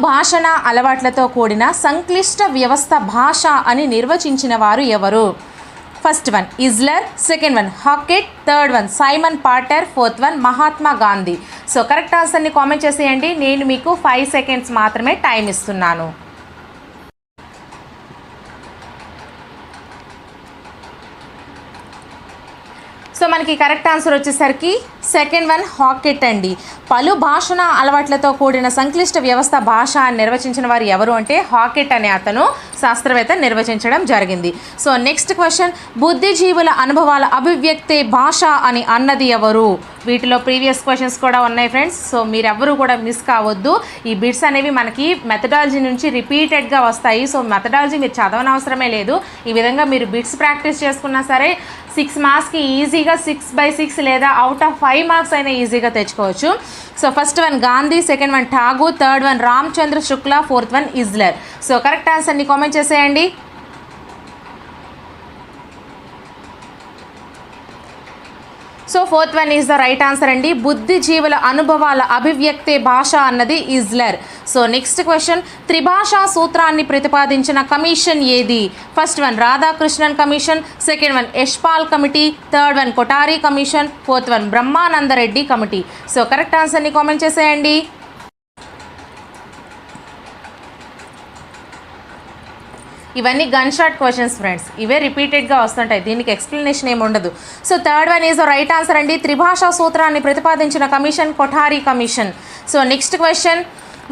భాషణ అలవాట్లతో కూడిన సంక్లిష్ట వ్యవస్థ భాష అని నిర్వచించిన వారు ఎవరు? First one Isler, second one Hockett, third one Simon Potter, fourth one Mahatma Gandhi. So correct ఆన్సర్ని కామెంట్ చేసేయండి. నేను మీకు 5 సెకండ్స్ మాత్రమే టైం ఇస్తున్నాను. సో మనకి కరెక్ట్ ఆన్సర్ వచ్చేసరికి సెకండ్ వన్ హాకెట్ అండి. పలు భాషణ అలవాట్లతో కూడిన సంక్లిష్ట వ్యవస్థ భాష అని నిర్వచించిన వారు ఎవరు అంటే హాకెట్ అనే అతను శాస్త్రవేత్త నిర్వచించడం జరిగింది. సో నెక్స్ట్ క్వశ్చన్, బుద్ధిజీవుల అనుభవాల అభివ్యక్తే భాష అని అన్నది ఎవరు? వీటిలో ప్రీవియస్ క్వశ్చన్స్ కూడా ఉన్నాయి ఫ్రెండ్స్. సో మీరెవ్వరూ కూడా మిస్ కావద్దు. ఈ బిట్స్ అనేవి మనకి మెథడాలజీ నుంచి రిపీటెడ్గా వస్తాయి. సో మెథడాలజీ మీరు చదవనవసరమే లేదు. ఈ విధంగా మీరు బిట్స్ ప్రాక్టీస్ చేసుకున్నా సరే 6 మార్క్స్కి ఈజీగా 6/6 లేదా అవుట్ ఆఫ్ 5 మార్క్స్ అయినా ఈజీగా తెచ్చుకోవచ్చు. So first one Gandhi, second one Tagore, third one Ramachandra Shukla, fourth one Isler. So correct ఆన్సర్ని కామెంట్ చేసేయండి. So fourth one is the right answer అండి. బుద్ధిజీవుల అనుభవాల అభివ్యక్తే భాష అన్నది ఇజ్లర్. సో నెక్స్ట్ క్వశ్చన్, త్రిభాషా సూత్రాన్ని ప్రతిపాదించిన కమిషన్ ఏది? First one Radhakrishnan commission, second one Yashpal committee, third one Kothari commission, fourth one Brahmananda Reddy committee. So correct ఆన్సర్ని కామెంట్ చేసేయండి. ఇవన్నీ గన్ షాట్ క్వశ్చన్స్ ఫ్రెండ్స్. ఇవే రిపీటెడ్గా వస్తుంటాయి. దీనికి ఎక్స్ప్లెనేషన్ ఏమి ఉండదు. So third one is the right answer అండి. త్రిభాషా సూత్రాన్ని ప్రతిపాదించిన commission Kothari commission. So next question,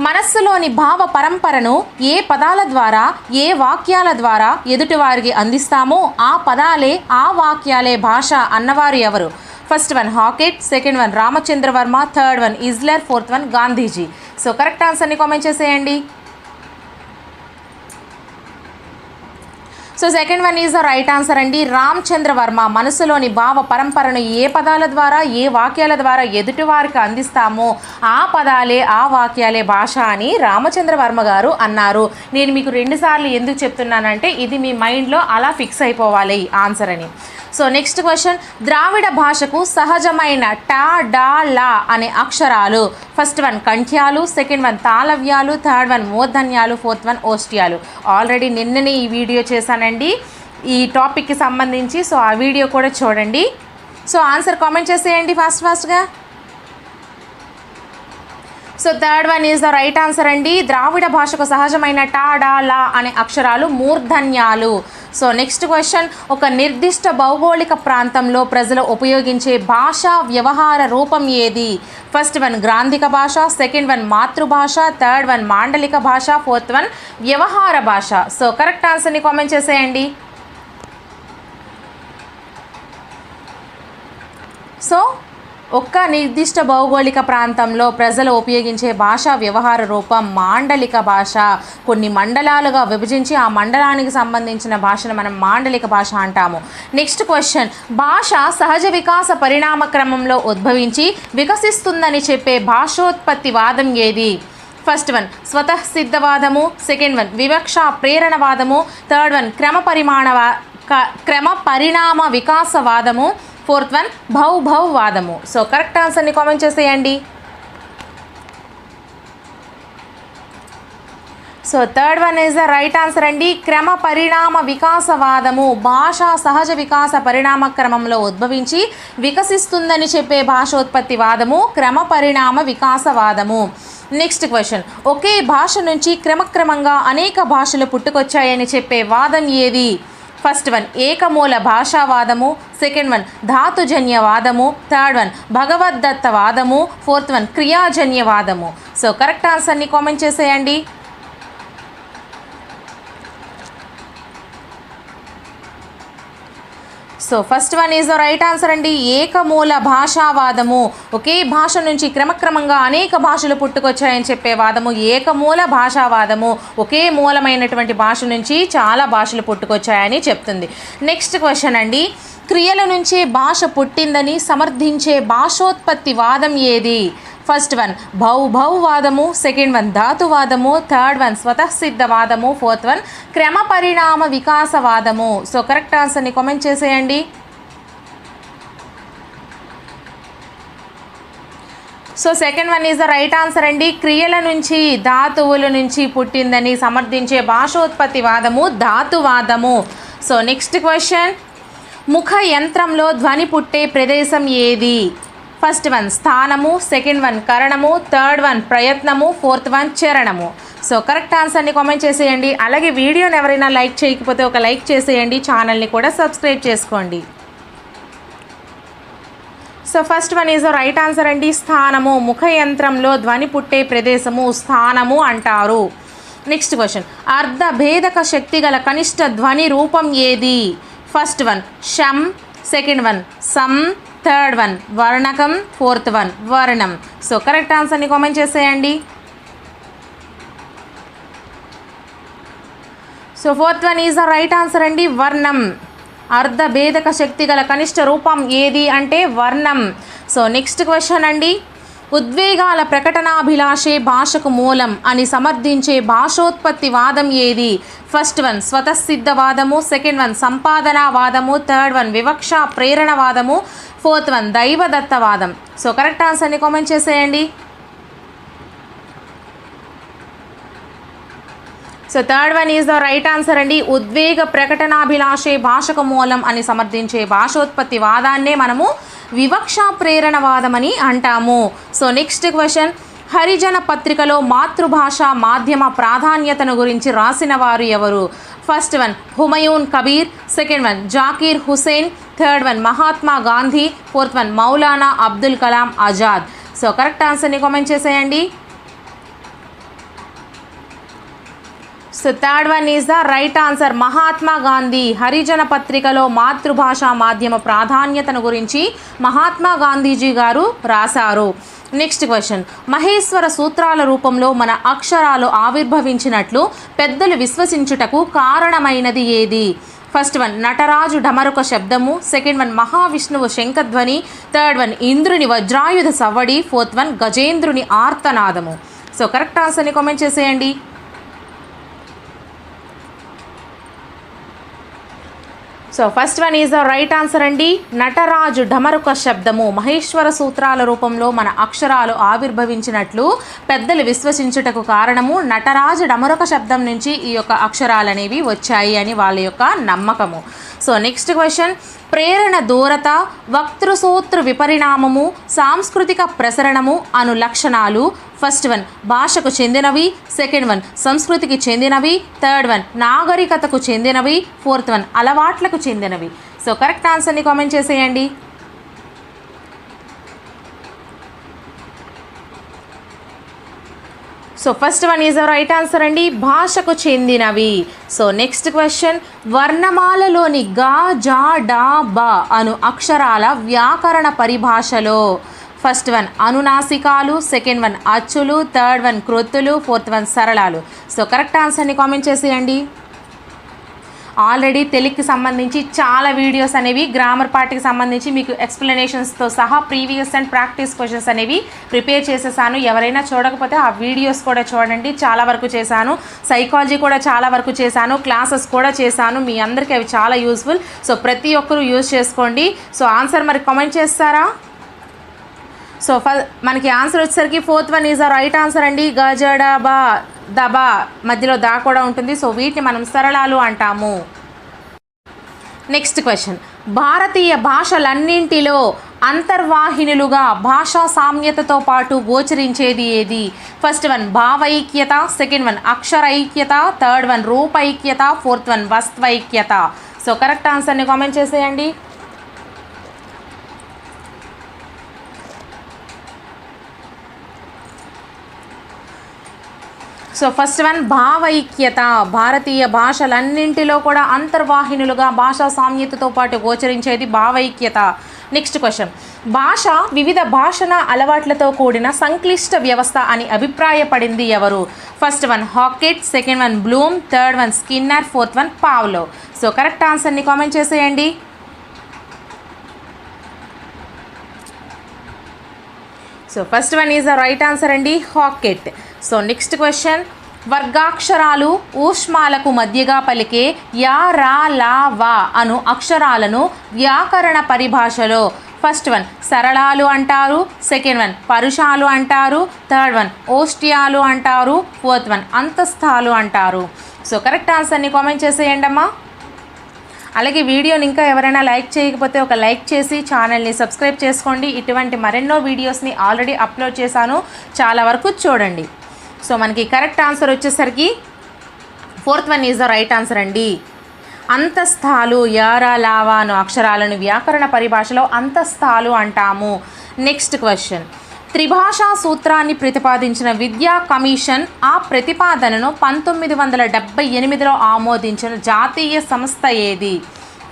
మనస్సులోని భావ పరంపరను ఏ పదాల ద్వారా, ఏ వాక్యాల ద్వారా ఎదుటివారికి అందిస్తామో ఆ పదాలే, ఆ వాక్యాలే భాష అన్నవారు ఎవరు? First one Hockett, second one Ramachandra Varma, third one Isler, fourth one Gandhiji. So correct ఆన్సర్ని కామెంట్ చేసేయండి. So second one is the right answer అండి. రామచంద్ర వర్మ మనసులోని భావ పరంపరను ఏ పదాల ద్వారా, ఏ వాక్యాల ద్వారా ఎదుటివారికి అందిస్తామో ఆ పదాలే, ఆ వాక్యాలే భాష అని రామచంద్ర వర్మ గారు అన్నారు. నేను మీకు 2 సార్లు ఎందుకు చెప్తున్నానంటే ఇది మీ మైండ్లో అలా ఫిక్స్ అయిపోవాలి ఆన్సర్ అని. సో నెక్స్ట్ క్వశ్చన్, ద్రావిడ భాషకు సహజమైన టా, డా, లా అనే అక్షరాలు. ఫస్ట్ వన్ కంఠ్యాలు, సెకండ్ వన్ తాళవ్యాలు, థర్డ్ వన్ మూర్ధన్యాలు, ఫోర్త్ వన్ ఓష్ట్యాలు. ఆల్రెడీ నిన్ననే ఈ వీడియో చేశానండి ఈ టాపిక్కి సంబంధించి. సో ఆ వీడియో కూడా చూడండి. సో ఆన్సర్ కామెంట్ చేసేయండి ఫాస్ట్గా. So third one is the right answer అండి. ద్రావిడ భాషకు సహజమైన టా, డా, లా అనే అక్షరాలు మూర్ధన్యాలు. సో నెక్స్ట్ క్వశ్చన్, ఒక నిర్దిష్ట భౌగోళిక ప్రాంతంలో ప్రజలు ఉపయోగించే భాషా వ్యవహార రూపం ఏది? ఫస్ట్ వన్ గ్రాంధిక భాష, సెకండ్ వన్ మాతృభాష, థర్డ్ వన్ మాండలిక భాష, ఫోర్త్ వన్ వ్యవహార భాష. సో కరెక్ట్ ఆన్సర్ని కామెంట్ చేసేయండి. సో ఒక్క నిర్దిష్ట భౌగోళిక ప్రాంతంలో ప్రజలు ఉపయోగించే భాషా వ్యవహార రూపం మాండలిక భాష. కొన్ని మండలాలుగా విభజించి ఆ మండలానికి సంబంధించిన భాషను మనం మాండలిక భాష అంటాము. నెక్స్ట్ క్వశ్చన్, భాష సహజ వికాస పరిణామ క్రమంలో ఉద్భవించి వికసిస్తుందని చెప్పే భాషోత్పత్తి వాదం ఏది? ఫస్ట్ వన్ స్వతః సిద్ధవాదము, సెకండ్ వన్ వివక్ష ప్రేరణవాదము, థర్డ్ వన్ క్రమ పరిణామ వికాసవాదము, ఫోర్త్ వన్ భౌభౌవాదము. సో కరెక్ట్ ఆన్సర్ని కామెంట్ చేసేయండి. So third one is the right answer అండి. క్రమ పరిణామ వికాసవాదము భాష సహజ వికాస పరిణామ క్రమంలో ఉద్భవించి వికసిస్తుందని చెప్పే భాషోత్పత్తి వాదము క్రమ పరిణామ వికాసవాదము. నెక్స్ట్ క్వశ్చన్, ఒకే భాష నుంచి క్రమక్రమంగా అనేక భాషలు పుట్టుకొచ్చాయని చెప్పే వాదం ఏది? ఫస్ట్ వన్ ఏకమూల భాషావాదము, సెకండ్ వన్ ధాతుజన్యవాదము, థర్డ్ వన్ భగవద్దత్తవాదము, ఫోర్త్ వన్ క్రియాజన్యవాదము. సో కరెక్ట్ ఆన్సర్ని కామెంట్ చేసేయండి. So first one is the right answer అండి. ఏకమూల భాషావాదము ఒకే భాష నుంచి క్రమక్రమంగా అనేక భాషలు పుట్టుకొచ్చాయని చెప్పే వాదము ఏకమూల భాషావాదము. ఒకే మూలమైనటువంటి భాష నుంచి చాలా భాషలు పుట్టుకొచ్చాయని చెప్తుంది. నెక్స్ట్ క్వశ్చన్ అండి, క్రియల నుంచే భాష పుట్టిందని సమర్థించే భాషోత్పత్తి వాదం ఏది? ఫస్ట్ వన్ భౌభౌవాదము, సెకండ్ వన్ ధాతువాదము, థర్డ్ వన్ స్వతఃసిద్ధవాదము, ఫోర్త్ వన్ క్రమ పరిణామ వికాసవాదము. సో కరెక్ట్ ఆన్సర్ని కామెంట్ చేసేయండి. So second one is the right answer అండి. క్రియల నుంచి ధాతువుల నుంచి పుట్టిందని సమర్థించే భాషోత్పత్తి వాదము ధాతువాదము. సో నెక్స్ట్ క్వశ్చన్, ముఖ యంత్రంలో ధ్వని పుట్టే ప్రదేశం ఏది? ఫస్ట్ వన్ స్థానము, సెకండ్ వన్ కరణము, థర్డ్ వన్ ప్రయత్నము, ఫోర్త్ వన్ చరణము. సో కరెక్ట్ ఆన్సర్ని కామెంట్ చేసేయండి. అలాగే వీడియోని ఎవరైనా లైక్ చేయకపోతే ఒక లైక్ చేసేయండి, ఛానల్ని కూడా సబ్స్క్రైబ్ చేసుకోండి. So first one is right answer అండి. స్థానము, ముఖ యంత్రంలో ధ్వని పుట్టే ప్రదేశము స్థానము అంటారు. నెక్స్ట్ క్వశ్చన్, అర్ధ భేదక శక్తి గల కనిష్ట ధ్వని రూపం ఏది? ఫస్ట్ వన్ షం, సెకండ్ వన్ సం, థర్డ్ వన్ వర్ణకం, ఫోర్త్ వన్ వర్ణం. సో కరెక్ట్ ఆన్సర్ని కామెంట్ చేసేయండి. So fourth one is the right answer అండి, వర్ణం. అర్ధ భేదక శక్తి గల కనిష్ట రూపం ఏది అంటే వర్ణం. సో నెక్స్ట్ క్వశ్చన్ అండి, ఉద్వేగాల ప్రకటనాభిలాషే భాషకు మూలం అని సమర్థించే భాషోత్పత్తి వాదం ఏది? ఫస్ట్ వన్ స్వతసిద్ధవాదము, సెకండ్ వన్ సంపాదనావాదము, థర్డ్ వన్ వివక్ష ప్రేరణవాదము, ఫోర్త్ వన్ దైవదత్తవాదం. సో కరెక్ట్ ఆన్సర్ని కామెంట్ చేసేయండి. So third one is the right answer అండి. ఉద్వేగ ప్రకటనాభిలాషే భాషకు మూలం అని సమర్థించే భాషోత్పత్తి వాదాన్నే మనము వివక్ష ప్రేరణవాదం అని అంటాము. సో నెక్స్ట్ క్వశ్చన్, హరిజన పత్రికలో మాతృభాష మాధ్యమ ప్రాధాన్యతను గురించి రాసిన వారు ఎవరు? First one Humayun Kabir, second one Zakir Hussain, third one Mahatma Gandhi, fourth one Maulana Abdul Kalam Azad. So correct ఆన్సర్ని కామెంట్ చేసేయండి. So third one is the right answer, Mahatma Gandhi. హరిజన పత్రికలో మాతృభాషా మాధ్యమ ప్రాధాన్యతను గురించి మహాత్మా గాంధీజీ గారు రాశారు. నెక్స్ట్ క్వశ్చన్, మహేశ్వర సూత్రాల రూపంలో మన అక్షరాలు ఆవిర్భవించినట్లు పెద్దలు విశ్వసించుటకు కారణమైనది ఏది? ఫస్ట్ వన్ నటరాజు ఢమరుక శబ్దము, సెకండ్ వన్ మహావిష్ణువు శంఖధ్వని, థర్డ్ వన్ ఇంద్రుని వజ్రాయుధ సవ్వడి, ఫోర్త్ వన్ గజేంద్రుని ఆర్తనాదము. సో కరెక్ట్ ఆన్సర్ని కామెంట్ చేసేయండి. So first one is the right answer అండి. నటరాజు ఢమరుక శబ్దము మహేశ్వర సూత్రాల రూపంలో మన అక్షరాలు ఆవిర్భవించినట్లు పెద్దలు విశ్వసించుటకు కారణము నటరాజు ఢమరుక శబ్దం నుంచి ఈ యొక్క అక్షరాలు అనేవి వచ్చాయి అని వాళ్ళ యొక్క నమ్మకము. సో నెక్స్ట్ క్వశ్చన్, ప్రేరణ దూరత, వక్తృసూత్ర విపరిణామము, సాంస్కృతిక ప్రసరణము అను లక్షణాలు ఫస్ట్ వన్ భాషకు చెందినవి, సెకండ్ వన్ సంస్కృతికి చెందినవి, థర్డ్ వన్ నాగరికతకు చెందినవి, ఫోర్త్ వన్ అలవాట్లకు చెందినవి. సో కరెక్ట్ ఆన్సర్ని కామెంట్ చేసేయండి. So first one is the right answer అండి, భాషకు చెందినవి. సో నెక్స్ట్ క్వశ్చన్, వర్ణమాలలోని గా, జా, డా, బ అను అక్షరాల వ్యాకరణ పరిభాషలో ఫస్ట్ వన్ అనునాసికాలు, సెకండ్ వన్ అచ్చులు, థర్డ్ వన్ కృత్తులు, ఫోర్త్ వన్ సరళాలు. సో కరెక్ట్ ఆన్సర్ని కామెంట్ చేసేయండి. ఆల్రెడీ తెలుగుకి సంబంధించి చాలా వీడియోస్ అనేవి గ్రామర్ పార్ట్కి సంబంధించి మీకు ఎక్స్ప్లెనేషన్స్తో సహా ప్రీవియస్ అండ్ ప్రాక్టీస్ క్వశ్చన్స్ అనేవి ప్రిపేర్ చేసేసాను. ఎవరైనా చూడకపోతే ఆ వీడియోస్ కూడా చూడండి, చాలా వరకు చేశాను. సైకాలజీ కూడా చాలా వరకు చేశాను, క్లాసెస్ కూడా చేశాను. మీ అందరికీ అవి చాలా యూస్ఫుల్. సో ప్రతి ఒక్కరూ యూజ్ చేసుకోండి. సో ఆన్సర్ మరి కామెంట్ చేస్తారా? సో మనకి ఆన్సర్ వచ్చేసరికి fourth one is the right answer అండి. గజడబా దబా మధ్యలో దా కూడా ఉంటుంది. సో వీటిని మనం సరళాలు అంటాము. నెక్స్ట్ క్వశ్చన్, భారతీయ భాషలన్నింటిలో అంతర్వాహినులుగా భాషా సామ్యతతో పాటు గోచరించేది ఏది? ఫస్ట్ వన్ భావైక్యత, సెకండ్ వన్ అక్షరైక్యత, థర్డ్ వన్ రూపైక్యత, ఫోర్త్ వన్ వస్త్వైక్యత. సో కరెక్ట్ ఆన్సర్ని కామెంట్ చేసేయండి. సో ఫస్ట్ వన్ భావైక్యత, భారతీయ భాషలన్నింటిలో కూడా అంతర్వాహినులుగా భాషా సామ్యతతో పాటు గోచరించేది భావైక్యత. నెక్స్ట్ క్వశ్చన్, భాష వివిధ భాషణ అలవాట్లతో కూడిన సంక్లిష్ట వ్యవస్థ అని అభిప్రాయపడింది ఎవరు? First one Hockett, second one Bloom, third one Skinner, fourth one Pavlo. So correct ఆన్సర్ని కామెంట్ చేసేయండి. So first one is the right answer అండి, హాకెట్. సో నెక్స్ట్ క్వశ్చన్, వర్గాక్షరాలు ఊష్మాలకు మధ్యగా పలికే యా, రా, లా, వా అను అక్షరాలను వ్యాకరణ పరిభాషలో ఫస్ట్ వన్ సరళాలు అంటారు, సెకండ్ వన్ పరుషాలు అంటారు, థర్డ్ వన్ ఓష్ట్యాలు అంటారు, ఫోర్త్ వన్ అంతస్థాలు అంటారు. సో కరెక్ట్ ఆన్సర్ని కామెంట్ చేసేయండి అమ్మా. అలాగే వీడియోని ఇంకా ఎవరైనా లైక్ చేయకపోతే ఒక లైక్ చేసి ఛానల్ని సబ్స్క్రైబ్ చేసుకోండి. ఇటువంటి మరెన్నో వీడియోస్ని ఆల్రెడీ అప్లోడ్ చేశాను, చాలా వరకు చూడండి. సో మనకి కరెక్ట్ ఆన్సర్ వచ్చేసరికి fourth one is the right answer అండి. అంతస్థాలు యారా లావా అను అక్షరాలను వ్యాకరణ పరిభాషలో అంతస్థాలు అంటాము. నెక్స్ట్ క్వశ్చన్, త్రిభాషా సూత్రాన్ని ప్రతిపాదించిన విద్యా కమిషన్ ఆ ప్రతిపాదనను 1978లో ఆమోదించిన జాతీయ సంస్థ ఏది?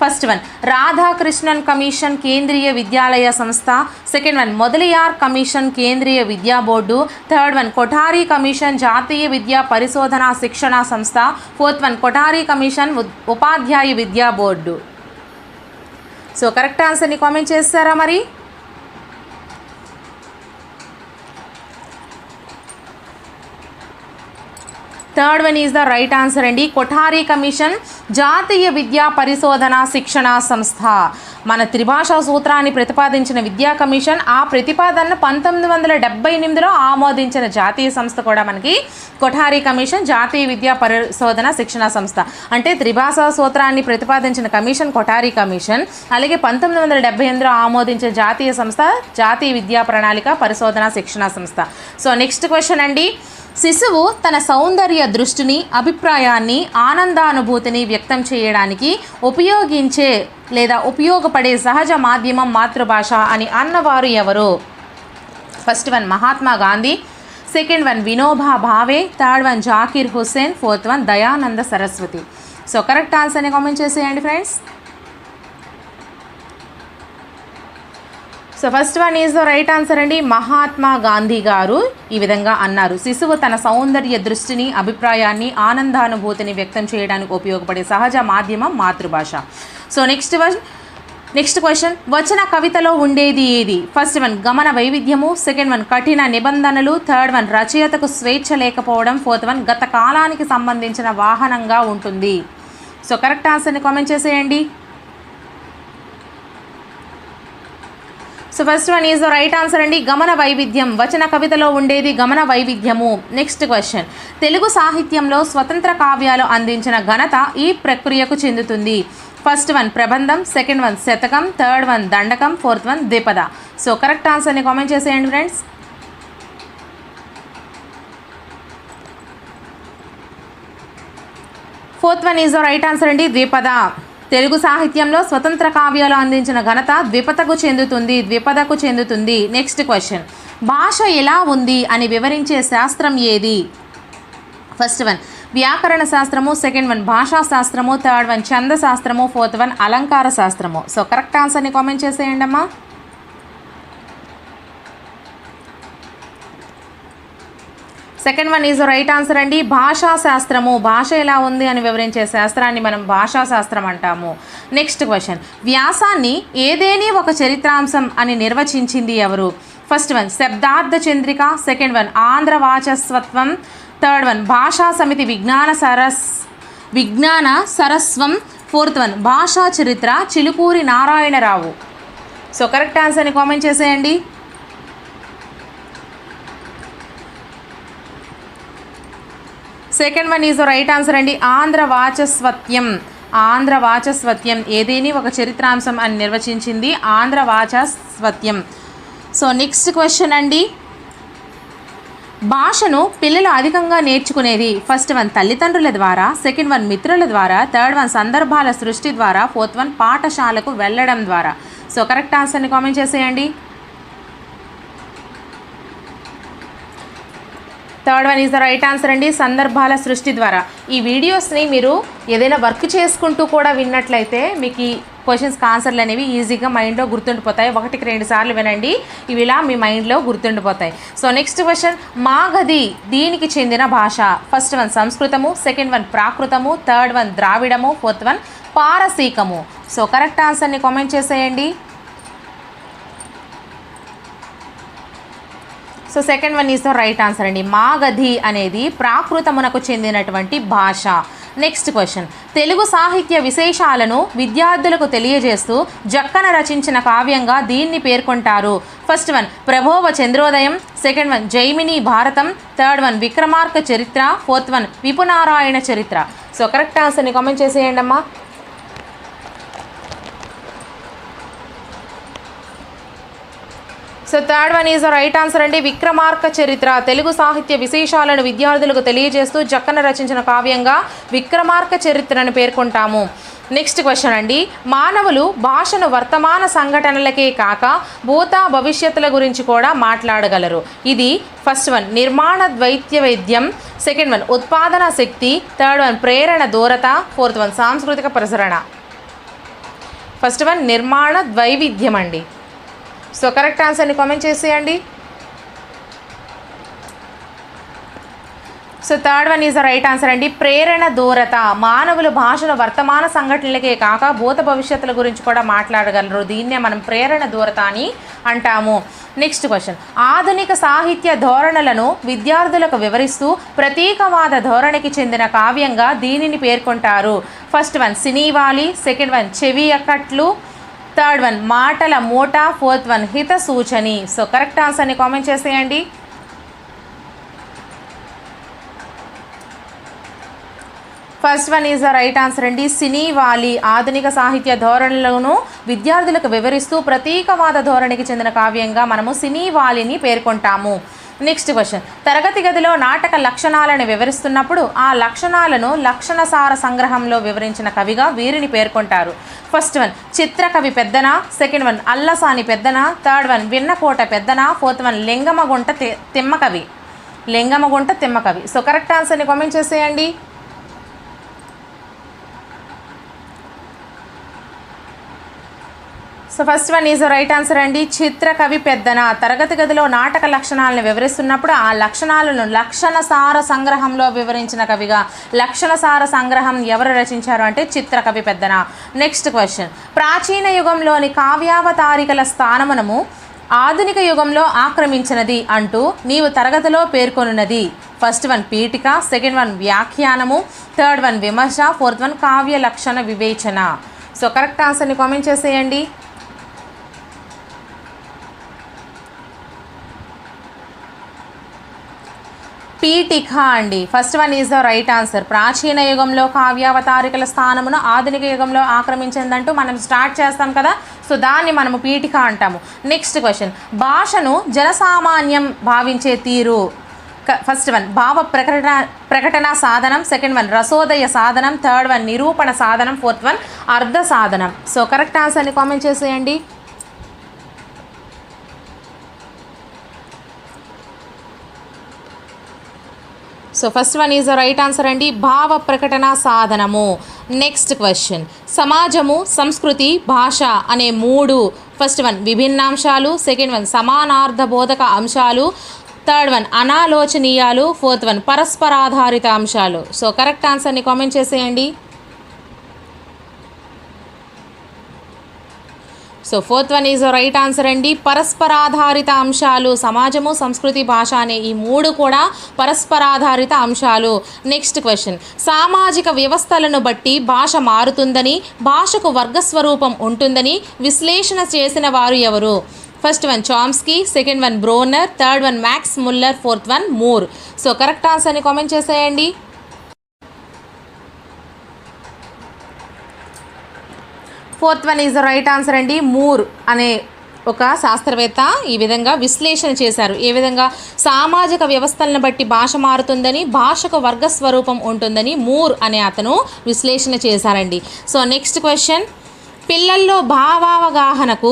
First one Radhakrishnan commission Kendriya Vidyalaya సంస్థ, సెకండ్ వన్ మొదలియార్ కమిషన్ కేంద్రీయ విద్యా board, third one Kothari commission జాతీయ విద్యా పరిశోధన శిక్షణ సంస్థ, ఫోర్త్ వన్ కొఠారీ కమిషన్ ఉపాధ్యాయ విద్యా బోర్డు. సో కరెక్ట్ ఆన్సర్ని కామెంట్ చేస్తారా మరి? Third one is the right answer అండి. కొఠారీ కమిషన్ జాతీయ విద్యా పరిశోధన శిక్షణ సంస్థ. మన త్రిభాషా సూత్రాన్ని ప్రతిపాదించిన విద్యా కమిషన్ ఆ ప్రతిపాదనను 1978లో ఆమోదించిన జాతీయ సంస్థ కూడా మనకి కొఠారీ కమిషన్ జాతీయ విద్యా పరిశోధన శిక్షణ సంస్థ. అంటే త్రిభాషా సూత్రాన్ని ప్రతిపాదించిన కమిషన్ కొఠారీ కమిషన్, అలాగే 1978లో ఆమోదించిన జాతీయ సంస్థ జాతీయ విద్యా ప్రణాళిక పరిశోధన శిక్షణ సంస్థ. సో నెక్స్ట్ క్వశ్చన్ అండి, శిశువు తన సౌందర్య దృష్టిని, అభిప్రాయాన్ని, ఆనందానుభూతిని వ్యక్తం చేయడానికి ఉపయోగించే లేదా ఉపయోగపడే సహజ మాధ్యమం మాతృభాష అని అన్నవారు ఎవరు? First one Mahatma Gandhi, second one Vinoba Bhave, third one Zakir Hussain, fourth one Dayananda Saraswati. So correct ఆన్సర్ని కామెంట్ చేసేయండి friends. So first one is the right answer అండి. మహాత్మా గాంధీ గారు ఈ విధంగా అన్నారు, శిశువు తన సౌందర్య దృష్టిని, అభిప్రాయాన్ని, ఆనందానుభూతిని వ్యక్తం చేయడానికి ఉపయోగపడే సహజ మాధ్యమం మాతృభాష. సో నెక్స్ట్ క్వశ్చన్, వచన కవితలో ఉండేది ఏది? ఫస్ట్ వన్ గమన వైవిధ్యము, సెకండ్ వన్ కఠిన నిబంధనలు, థర్డ్ వన్ రచయితకు స్వేచ్ఛ లేకపోవడం, ఫోర్త్ వన్ గత కాలానికి సంబంధించిన వాహనంగా ఉంటుంది. సో కరెక్ట్ ఆన్సర్ని కామెంట్ చేసేయండి. So first one is the right answer అండి. గమన వైవిధ్యం, వచన కవితలో ఉండేది గమన వైవిధ్యము. నెక్స్ట్ క్వశ్చన్, తెలుగు సాహిత్యంలో స్వతంత్ర కావ్యాలు అందించిన ఘనత ఈ ప్రక్రియకు చెందుతుంది? ఫస్ట్ వన్ ప్రబంధం, సెకండ్ వన్ శతకం, థర్డ్ వన్ దండకం, ఫోర్త్ వన్ ద్విపద. సో కరెక్ట్ ఆన్సర్ని కామెంట్ చేసేయండి friends. Fourth one is the right answer అండి, ద్విపద. తెలుగు సాహిత్యంలో స్వతంత్ర కావ్యాలు అందించిన ఘనత ద్విపదకు చెందుతుంది. నెక్స్ట్ క్వశ్చన్, భాష ఎలా ఉంది అని వివరించే శాస్త్రం ఏది? ఫస్ట్ వన్ వ్యాకరణ శాస్త్రము, సెకండ్ వన్ భాషా శాస్త్రము, థర్డ్ వన్ ఛంద శాస్త్రము, ఫోర్త్ వన్ అలంకార శాస్త్రము. సో కరెక్ట్ ఆన్సర్ని కామెంట్ చేసేయండి అమ్మా. Second one is right answer అండి. భాషా శాస్త్రము, భాష ఎలా ఉంది అని వివరించే శాస్త్రాన్ని మనం భాషా శాస్త్రం అంటాము. నెక్స్ట్ క్వశ్చన్, వ్యాసాన్ని ఏదేని ఒక చరిత్రాంశం అని నిర్వచించింది ఎవరు? First one Shabdartha Chandrika, second one Andhra Vachaspatyam, third one భాషా సమితి విజ్ఞాన సరస్వం, fourth one Bhasha Charitra Chilukuri Narayana Rao. So correct ఆన్సర్ని కామెంట్ చేసేయండి. Second one is right answer అండి. ఆంధ్ర వాచస్వత్యం ఏదేని ఒక చరిత్రాంశం అని నిర్వచించింది Andhra Vachaspatyam. So next question అండి, భాషను పిల్లలు అధికంగా నేర్చుకునేది? ఫస్ట్ వన్ తల్లిదండ్రుల ద్వారా, సెకండ్ వన్ మిత్రుల ద్వారా, థర్డ్ వన్ సందర్భాల సృష్టి ద్వారా, ఫోర్త్ వన్ పాఠశాలకు వెళ్ళడం ద్వారా. సో కరెక్ట్ ఆన్సర్ని కామెంట్ చేసేయండి. Third one is the right answer అండి, సందర్భాల సృష్టి ద్వారా. ఈ వీడియోస్ని మీరు ఏదైనా వర్క్ చేసుకుంటూ కూడా విన్నట్లయితే మీకు ఈ క్వశ్చన్స్కి ఆన్సర్లు అనేవి ఈజీగా మైండ్లో గుర్తుండిపోతాయి. 1-2 సార్లు వినండి, ఇవి ఇలా మీ మైండ్లో గుర్తుండిపోతాయి. సో నెక్స్ట్ క్వశ్చన్, మాగధి దీనికి చెందిన భాష? ఫస్ట్ వన్ సంస్కృతము, సెకండ్ వన్ ప్రాకృతము, థర్డ్ వన్ ద్రావిడము, ఫోర్త్ వన్ పారసీకము. సో కరెక్ట్ ఆన్సర్ని కామెంట్ చేసేయండి. So second one is the right answer అండి. మాగధి అనేది ప్రాకృతమునకు చెందినటువంటి భాష. నెక్స్ట్ క్వశ్చన్, తెలుగు సాహిత్య విశేషాలను విద్యార్థులకు తెలియజేస్తూ జక్కన రచించిన కావ్యంగా దీన్ని పేర్కొంటారు. First one Prabodha Chandrodayam, second one Jaimini Bharatam, third one Vikramarka Charitra, fourth one విపునారాయణ చరిత్ర. సో కరెక్ట్ ఆన్సర్ని కామెంట్ చేసేయండి అమ్మా. So third one is the right answer అండి. విక్రమార్క చరిత్ర తెలుగు సాహిత్య విశేషాలను విద్యార్థులకు తెలియజేస్తూ జక్కన రచించిన కావ్యంగా విక్రమార్క చరిత్రను పేర్కొంటాము. నెక్స్ట్ క్వశ్చన్ అండి, మానవులు భాషను వర్తమాన సంఘటనలకే కాక భూత భవిష్యత్తుల గురించి కూడా మాట్లాడగలరు. ఇది ఫస్ట్ వన్ నిర్మాణ ద్వైత్యవేద్యం, సెకండ్ వన్ ఉత్పాదన శక్తి, థర్డ్ వన్ ప్రేరణ దూరత, ఫోర్త్ వన్ సాంస్కృతిక ప్రసరణ. ఫస్ట్ వన్ నిర్మాణ ద్వైవిధ్యం అండి. సో కరెక్ట్ ఆన్సర్ని కామెంట్ చేసేయండి. So third one is the right answer అండి. ప్రేరణ దూరత మానవులు భాషను వర్తమాన సంఘటనలకే కాక భూత భవిష్యత్తుల గురించి కూడా మాట్లాడగలరు. దీన్నే మనం ప్రేరణ దూరత అని అంటాము. నెక్స్ట్ క్వశ్చన్, ఆధునిక సాహిత్య ధోరణులను విద్యార్థులకు వివరిస్తూ ప్రతీకవాద ధోరణికి చెందిన కావ్యంగా దీనిని పేర్కొంటారు. ఫస్ట్ వన్ సినీవాలి, సెకండ్ వన్ చెవి అక్కట్లు, థర్డ్ వన్ మాటల మూట, ఫోర్త్ వన్ హిత సూచని. సో కరెక్ట్ ఆన్సర్ని కామెంట్ చేసేయండి. First one is the right answer అండి. సినీవాలి ఆధునిక సాహిత్య ధోరణులను విద్యార్థులకు వివరిస్తూ ప్రతీకవాద ధోరణికి చెందిన కావ్యంగా మనము సినీవాలిని పేర్కొంటాము. నెక్స్ట్ క్వశ్చన్, తరగతి గదిలో నాటక లక్షణాలను వివరిస్తున్నప్పుడు ఆ లక్షణాలను లక్షణసార సంగ్రహంలో వివరించిన కవిగా వీరిని పేర్కొంటారు. First one Chitrakavi Peddana, second one Allasani Peddana, third one Vinnakota Peddana, fourth one Lingamagunta Timmakavi. Lingamagunta Timmakavi. So correct ఆన్సర్ని కామెంట్ చేసేయండి. So first one is right answer అండి. చిత్రకవి పెద్దన తరగతి గదిలో నాటక లక్షణాలను వివరిస్తున్నప్పుడు ఆ లక్షణాలను లక్షణసార సంగ్రహంలో వివరించిన కవిగా. లక్షణసార సంగ్రహం ఎవరు రచించారు అంటే చిత్రకవి పెద్దన. నెక్స్ట్ క్వశ్చన్, ప్రాచీన యుగంలోని కావ్యావతారికల స్థానమునము ఆధునిక యుగంలో ఆక్రమించినది అంటూ నీవు తరగతిలో పేర్కొనున్నది. ఫస్ట్ వన్ పీఠిక, సెకండ్ వన్ వ్యాఖ్యానము, థర్డ్ వన్ విమర్శ, ఫోర్త్ వన్ కావ్య లక్షణ వివేచన. సో కరెక్ట్ ఆన్సర్ని కామెంట్ చేసేయండి. పీఠిక అండి. First one is the right answer. ప్రాచీన యుగంలో కావ్యావతారికల స్థానమును ఆధునిక యుగంలో ఆక్రమించిందంటూ మనం స్టార్ట్ చేస్తాం కదా, సో దాన్ని మనము పీఠిక అంటాము. నెక్స్ట్ క్వశ్చన్, భాషను జనసామాన్యం భావించే తీరు. ఫస్ట్ వన్ భావ ప్రకటన సాధనం, సెకండ్ వన్ రసోదయ సాధనం, థర్డ్ వన్ నిరూపణ సాధనం, ఫోర్త్ వన్ అర్ధ సాధనం. సో కరెక్ట్ ఆన్సర్ని కామెంట్ చేసేయండి. So first one is the right answer అండి. భావ ప్రకటన సాధనము. నెక్స్ట్ క్వశ్చన్, సమాజము సంస్కృతి భాష అనే మూడు. ఫస్ట్ వన్ విభిన్నాంశాలు, సెకండ్ వన్ సమానార్థ బోధక అంశాలు, థర్డ్ వన్ అనాలోచనీయాలు, ఫోర్త్ వన్ పరస్పరాధారిత అంశాలు. సో కరెక్ట్ ఆన్సర్ని కామెంట్ చేసేయండి. So fourth one is right answer అండి. పరస్పరాధారిత అంశాలు సమాజము సంస్కృతి భాష అనే ఈ మూడు కూడా పరస్పరాధారిత అంశాలు. నెక్స్ట్ క్వశ్చన్, సామాజిక వ్యవస్థలను బట్టి భాష మారుతుందని భాషకు వర్గస్వరూపం ఉంటుందని విశ్లేషణ చేసిన వారు ఎవరు? First one Chomsky, second one Bruner, third one Max Muller, fourth one Moore. So correct ఆన్సర్ని కామెంట్ చేసేయండి. Fourth one is the right answer అండి. మూర్ అనే ఒక శాస్త్రవేత్త ఈ విధంగా విశ్లేషణ చేశారు. ఏ విధంగా సామాజిక వ్యవస్థలను బట్టి భాష మారుతుందని భాషకు వర్గస్వరూపం ఉంటుందని మూర్ అనే అతను విశ్లేషణ చేశారండి. సో నెక్స్ట్ క్వశ్చన్, పిల్లల్లో భావావగాహనకు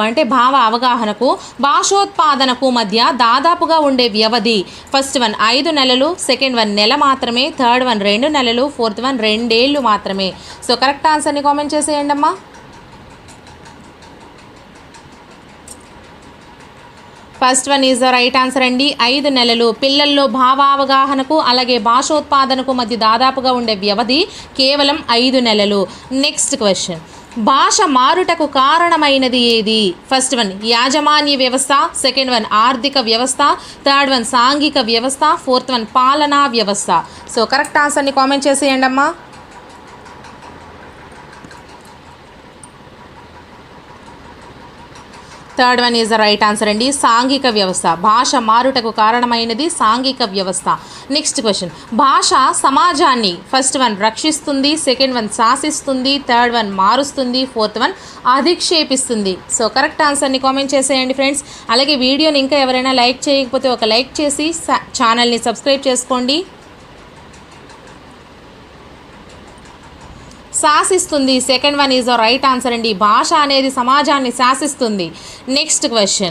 అంటే భావ అవగాహనకు భాషోత్పాదనకు మధ్య దాదాపుగా ఉండే వ్యవధి. ఫస్ట్ వన్ 5 నెలలు, సెకండ్ వన్ నెల మాత్రమే, థర్డ్ వన్ 2 నెలలు, ఫోర్త్ వన్ 2 ఏళ్ళు మాత్రమే. సో కరెక్ట్ ఆన్సర్ని కామెంట్ చేసేయండి అమ్మా. First one is the right answer అండి. 5 నెలలు. పిల్లల్లో భావావగాహనకు అలాగే భాషోత్పాదనకు మధ్య దాదాపుగా ఉండే వ్యవధి కేవలం 5 నెలలు. నెక్స్ట్ క్వశ్చన్, భాష మారుటకు కారణమైనది ఏది? ఫస్ట్ వన్ యాజమాన్య వ్యవస్థ, సెకండ్ వన్ ఆర్థిక వ్యవస్థ, థర్డ్ వన్ సాంఘిక వ్యవస్థ, ఫోర్త్ వన్ పాలనా వ్యవస్థ. సో కరెక్ట్ ఆన్సర్ని కామెంట్ చేసేయండి అమ్మా. Third one is the right answer అండి. సాంఘిక వ్యవస్థ. భాష మారుటకు కారణమైనది సాంఘిక వ్యవస్థ. నెక్స్ట్ క్వశ్చన్, భాష సమాజాన్ని ఫస్ట్ వన్ రక్షిస్తుంది, సెకండ్ వన్ శాసిస్తుంది, థర్డ్ వన్ మారుస్తుంది, ఫోర్త్ వన్ అధిక్షేపిస్తుంది. సో కరెక్ట్ ఆన్సర్ని కామెంట్ చేసేయండి ఫ్రెండ్స్. అలాగే వీడియోని ఇంకా ఎవరైనా లైక్ చేయకపోతే ఒక లైక్ చేసి ఛానల్ని సబ్స్క్రైబ్ చేసుకోండి. శాసిస్తుంది, second one is the right answer అండి. భాష అనేది సమాజాన్ని శాసిస్తుంది. Next question,